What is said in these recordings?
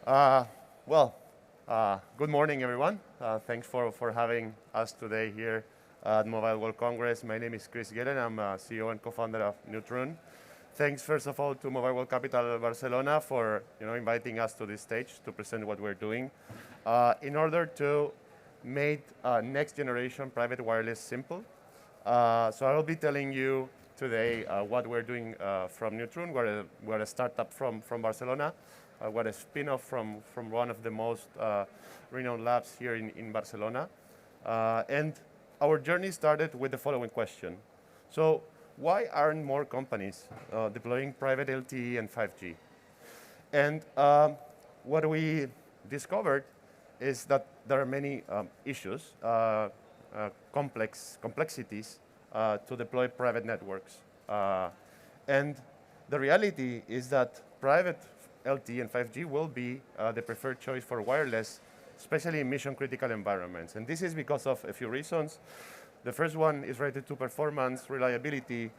Uh, well, good morning, everyone. Thanks for having us today here at Mobile World Congress. My name is Chris Guerin. I'm CEO and co-founder of Neutroon. Thanks, first of all, to MWCapital Barcelona for inviting us to this stage to present what we're doing in order to make next generation private wireless simple. So I will be telling you today what we're doing from Neutroon. We're a startup from Barcelona. We're a spin-off from one of the most renowned labs here in Barcelona. And our journey started with the following question. So why aren't more companies deploying private LTE and 5G? And what we discovered is that there are many issues, complexities to deploy private networks. And the reality is that private LTE and 5G will be the preferred choice for wireless, especially in mission-critical environments. And this is because of a few reasons. The first one is related to performance, reliability,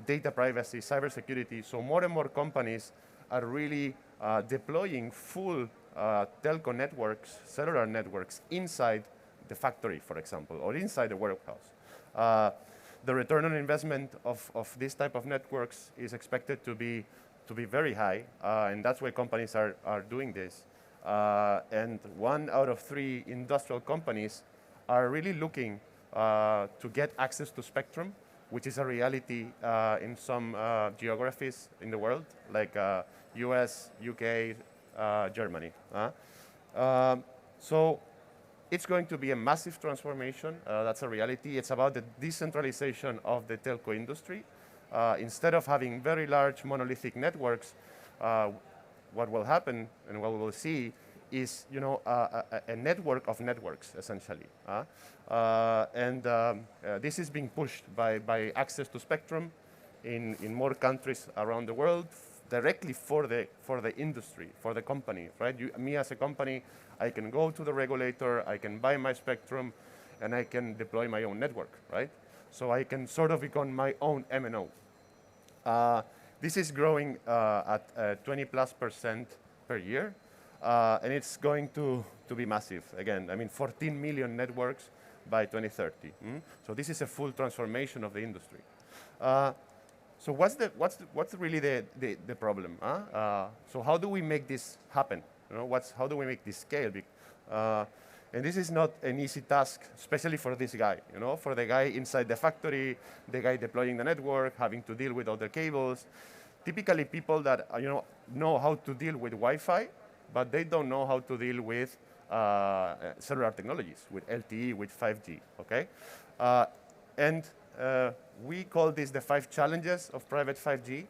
data privacy, cybersecurity. So more and more companies are really deploying full telco networks, cellular networks, inside the factory, for example, or inside the warehouse. The return on investment of this type of networks is expected to be very high, and that's why companies are doing this. And 1 out of 3 industrial companies are really looking to get access to spectrum, which is a reality in some geographies in the world, like US, UK, Germany. So it's going to be a massive transformation. That's a reality. It's about the decentralization of the telco industry. Instead of having very large monolithic networks, what will happen and what we will see is a network of networks, essentially. This is being pushed by access to spectrum in more countries around the world, directly for the industry, for the company, right? Me as a company, I can go to the regulator, I can buy my spectrum, and I can deploy my own network, right? So I can sort of become my own MNO. This is growing at 20+% per year, and it's going to be massive. Again, I mean, 14 million networks by 2030. So this is a full transformation of the industry. So what's really the problem? So how do we make this happen? How do we make this scale? And this is not an easy task, especially for this guy. For the guy inside the factory, the guy deploying the network, having to deal with all the cables. Typically, people that know how to deal with Wi-Fi, but they don't know how to deal with cellular technologies, with LTE, with 5G. Okay, we call this the 5 challenges of private 5G.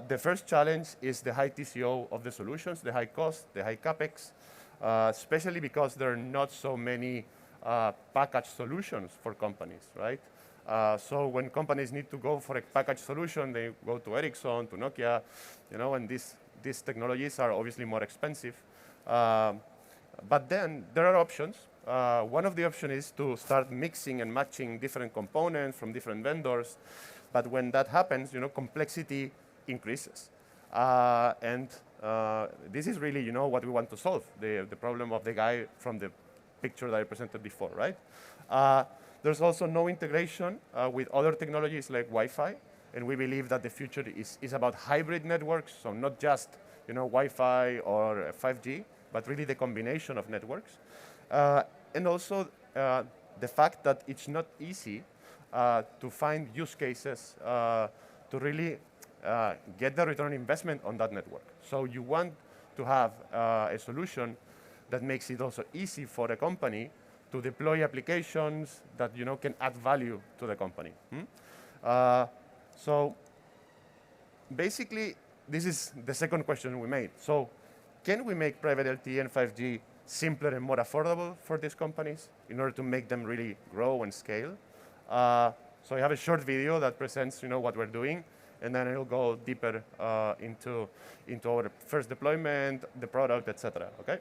The first challenge is the high TCO of the solutions, the high cost, the high capex. Especially because there are not so many packaged solutions for companies, right? So when companies need to go for a packaged solution, they go to Ericsson, to Nokia, and these technologies are obviously more expensive. But then there are options. One of the options is to start mixing and matching different components from different vendors. But when that happens, complexity increases. This is really, what we want to solve, the problem of the guy from the picture that I presented before, right? There's also no integration with other technologies like Wi-Fi, and we believe that the future is about hybrid networks, so not just, Wi-Fi or 5G, but really the combination of networks. And also the fact that it's not easy to find use cases to really get the return on investment on that network. So you want to have a solution that makes it also easy for a company to deploy applications that can add value to the company. So basically, this is the second question we made. So can we make private LTE and 5G simpler and more affordable for these companies in order to make them really grow and scale? So I have a short video that presents what we're doing. And then it'll go deeper into our first deployment, the product, etc. Okay?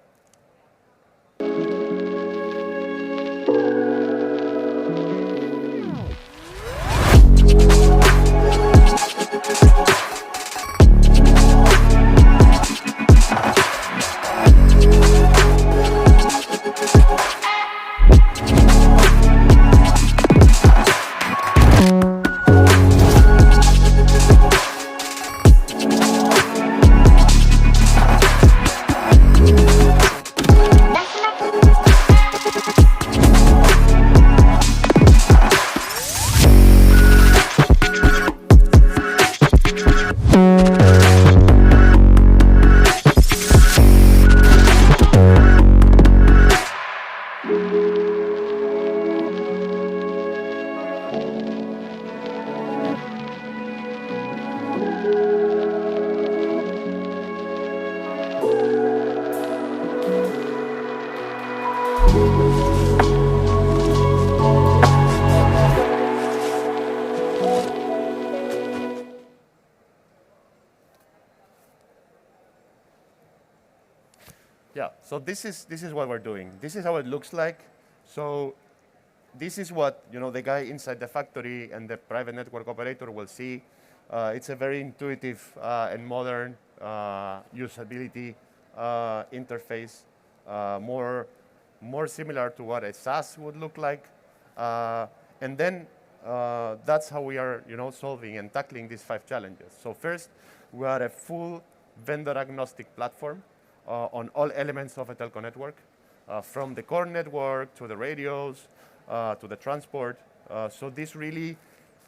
Yeah, so this is what we're doing. This is how it looks like. So this is what the guy inside the factory and the private network operator will see. It's a very intuitive and modern usability interface, more similar to what a SaaS would look like. And then that's how we are solving and tackling these 5 challenges. So first, we are a full vendor agnostic platform on all elements of a telco network, from the core network to the radios, to the transport. So this really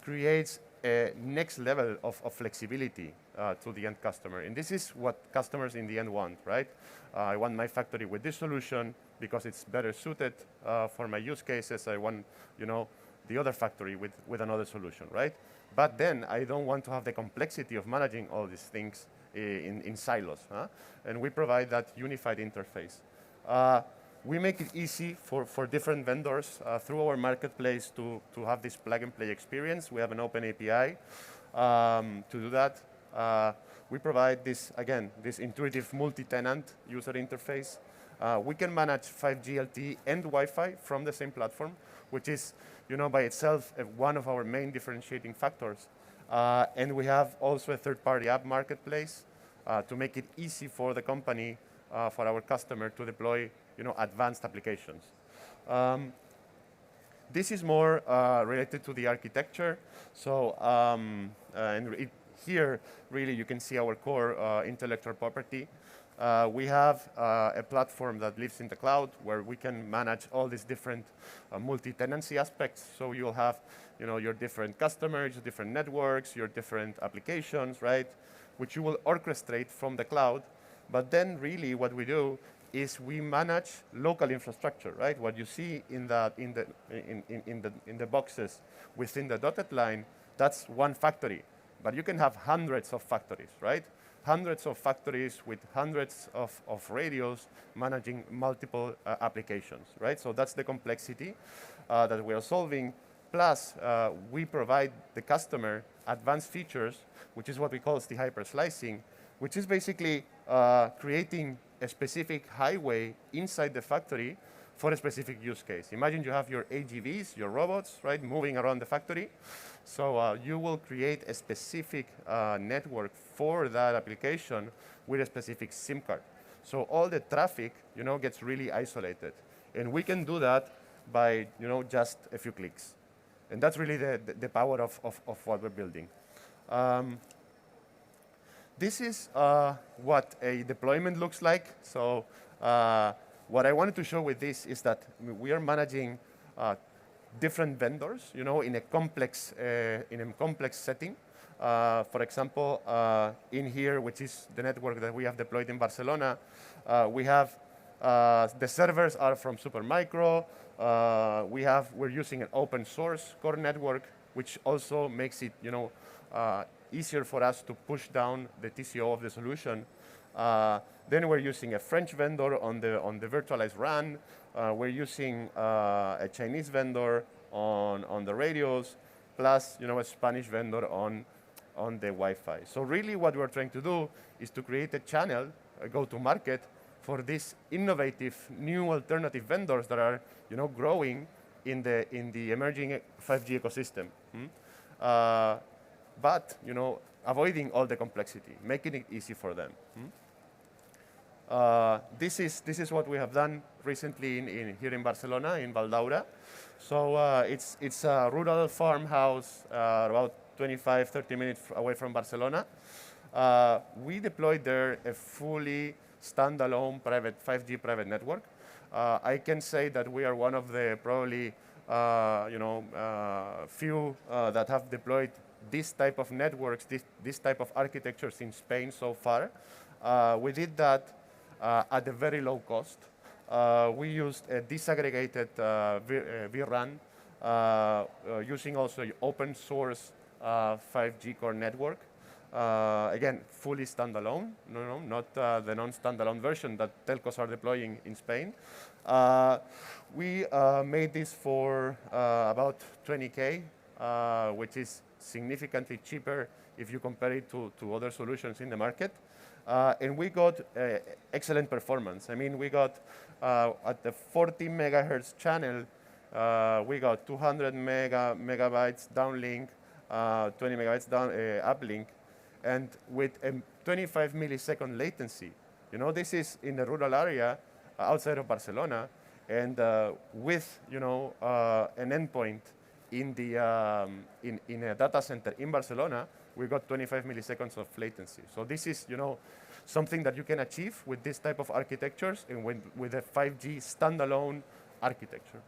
creates a next level of flexibility to the end customer. And this is what customers in the end want, right? I want my factory with this solution because it's better suited for my use cases. I want, the other factory with another solution, right? But then I don't want to have the complexity of managing all these things in silos. And we provide that unified interface. We make it easy for different vendors through our marketplace to have this plug-and-play experience. We have an open API to do that. We provide this intuitive multi-tenant user interface. We can manage 5G LTE and Wi-Fi from the same platform, which is, by itself, one of our main differentiating factors. And we have also a third-party app marketplace to make it easy for the company, for our customer to deploy, advanced applications. This is more related to the architecture. So, here, really, you can see our core intellectual property. We have a platform that lives in the cloud where we can manage all these different multi-tenancy aspects. So you'll have, your different customers, your different networks, your different applications, right? Which you will orchestrate from the cloud. But then, really, what we do is we manage local infrastructure, right? What you see in the boxes within the dotted line, that's one factory. But you can have hundreds of factories, right? Hundreds of factories with hundreds of radios managing multiple applications, right? So that's the complexity that we are solving. Plus, we provide the customer advanced features, which is what we call the hyper-slicing, which is basically creating a specific highway inside the factory for a specific use case. Imagine you have your AGVs, your robots, right, moving around the factory. So you will create a specific network for that application with a specific SIM card. So all the traffic, gets really isolated. And we can do that by, just a few clicks. And that's really the power of what we're building. This is what a deployment looks like. So what I wanted to show with this is that we are managing different vendors, in a complex setting. For example, in here, which is the network that we have deployed in Barcelona, we have the servers are from Supermicro. We're using an open source core network, which also makes it, easier for us to push down the TCO of the solution. Then we're using a French vendor on the virtualized RAN. We're using a Chinese vendor on the radios, plus a Spanish vendor on the Wi-Fi. So really what we're trying to do is to create a channel, a go-to-market for these innovative new alternative vendors that are growing in the emerging 5G ecosystem. But avoiding all the complexity, making it easy for them. This is what we have done recently here in Barcelona, in Valdaura. So it's a rural farmhouse about 25-30 minutes away from Barcelona. We deployed there a fully standalone 5G private network. I can say that we are one of the probably few that have deployed this type of networks, this type of architectures in Spain so far. We did that at a very low cost. We used a disaggregated vRAN using also open source 5G core network. Again, fully standalone, not the non-standalone version that telcos are deploying in Spain. We made this for about 20K, which is significantly cheaper if you compare it to other solutions in the market. And we got excellent performance. I mean, we got at the 40 megahertz channel, we got 200 megabytes downlink, 20 megabytes down uplink, and with a 25 millisecond latency. You know, this is in the rural area outside of Barcelona, and with an endpoint in the in a data center in Barcelona, we got 25 milliseconds of latency. So this is something that you can achieve with this type of architectures and with a 5G standalone architecture.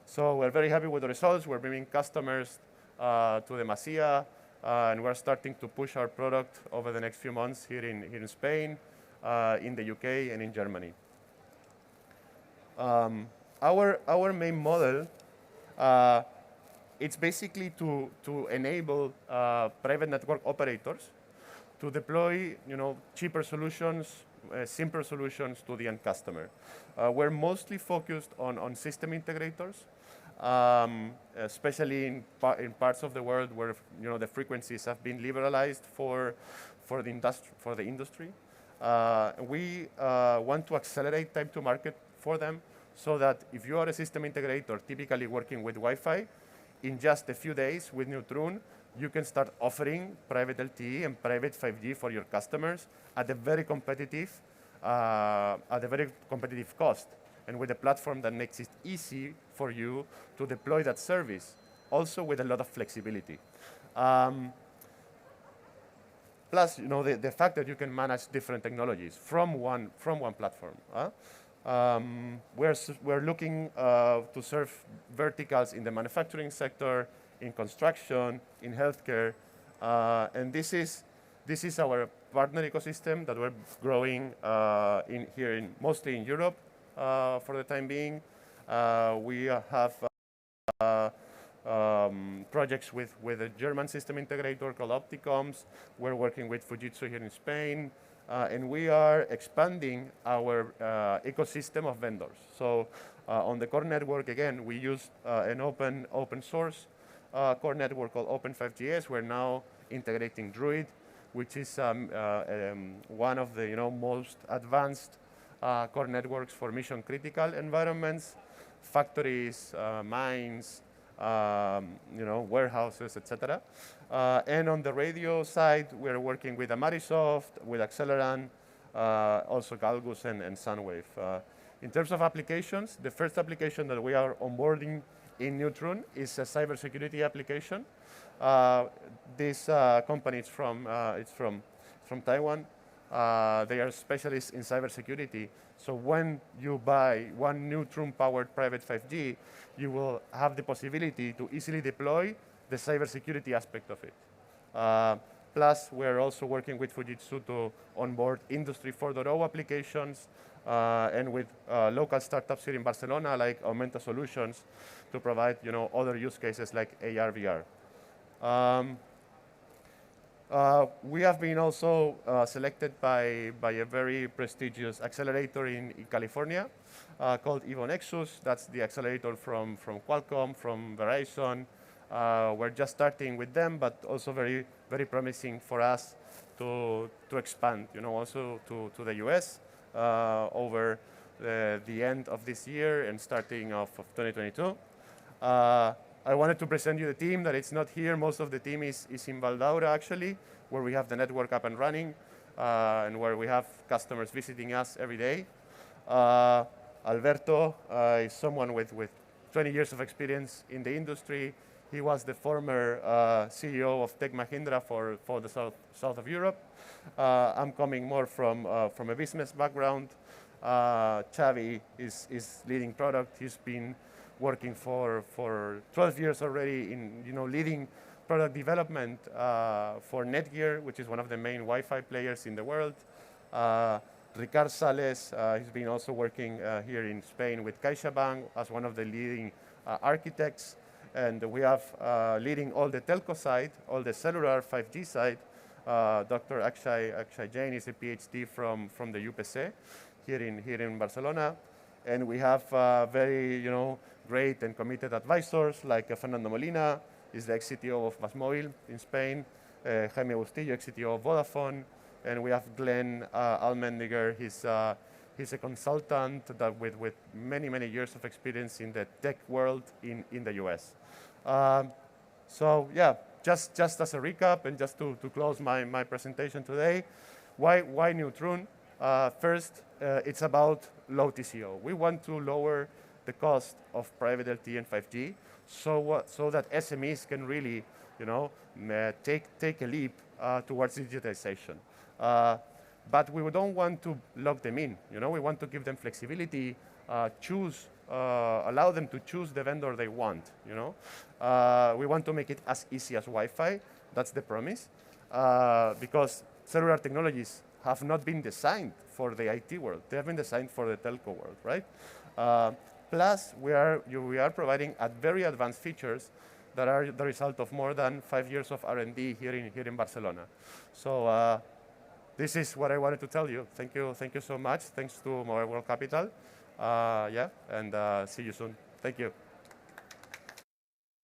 So we're very happy with the results. We're bringing customers to the Masía, and we're starting to push our product over the next few months here in Spain, in the UK, and in Germany. Our main model, it's basically to enable private network operators to deploy cheaper solutions, simpler solutions to the end customer. We're mostly focused on system integrators, especially in parts of the world where the frequencies have been liberalized for the industry. We want to accelerate time to market for them, so that if you are a system integrator typically working with Wi-Fi, in just a few days with Neutroon, you can start offering private LTE and private 5G for your customers at a very competitive cost, and with a platform that makes it easy for you to deploy that service, also with a lot of flexibility. Plus, the fact that you can manage different technologies from one platform. We're looking to serve verticals in the manufacturing sector, in construction, in healthcare, and this is our partner ecosystem that we're growing mostly in Europe for the time being. We have projects with a German system integrator called Opticoms. We're working with Fujitsu here in Spain. And we are expanding our ecosystem of vendors. So on the core network, again, we use an open source core network called Open5GS. We're now integrating Druid, which is one of the most advanced core networks for mission critical environments, factories, mines, warehouses, etc. And on the radio side, we're working with Amarisoft, with Accelerant, also Galgus and Sunwave. In terms of applications, the first application that we are onboarding in Neutroon is a cybersecurity application. This company is from Taiwan. They are specialists in cybersecurity. So when you buy one Neutroon-powered private 5G, you will have the possibility to easily deploy the cybersecurity aspect of it. Plus, we're also working with Fujitsu to onboard Industry 4.0 applications and with local startups here in Barcelona, like Augmenta Solutions, to provide other use cases like AR, VR. We have been also selected by a very prestigious accelerator in California called EvoNexus. That's the accelerator from Qualcomm, from Verizon. We're just starting with them, but also very, very promising for us to expand, also to the US over the end of this year and starting of 2022. I wanted to present you the team that it's not here. Most of the team is in Valdaura, actually, where we have the network up and running and where we have customers visiting us every day. Alberto is someone with 20 years of experience in the industry. He was the former CEO of Tech Mahindra for the south of Europe. I'm coming more from a business background. Xavi is leading product. He's been working for 12 years already in leading product development for Netgear, which is one of the main Wi-Fi players in the world. Ricard Sales, he's been also working here in Spain with CaixaBank as one of the leading architects. And we have leading all the telco side, all the cellular 5G side. Dr. Akshay Jain is a PhD from the UPC here in Barcelona. And we have very great and committed advisors like Fernando Molina, is the ex-CTO of MásMóvil in Spain, Jaime Bustillo, ex-CTO of Vodafone, And we have Glenn Almendinger. He's a consultant that with many, many years of experience in the tech world in the US. So yeah, just as a recap and just to close my presentation today, why Neutroon? First, it's about low TCO. We want to lower the cost of private LTE and 5G so that SMEs can really, take a leap towards digitization. But we don't want to lock them in. We want to give them flexibility, allow them to choose the vendor they want. We want to make it as easy as Wi-Fi. That's the promise, because cellular technologies have not been designed for the IT world. They have been designed for the telco world, right? Plus, we are providing very advanced features that are the result of more than 5 years of R&D here in Barcelona. So this is what I wanted to tell you. Thank you so much. Thanks to MWCapital. And see you soon. Thank you.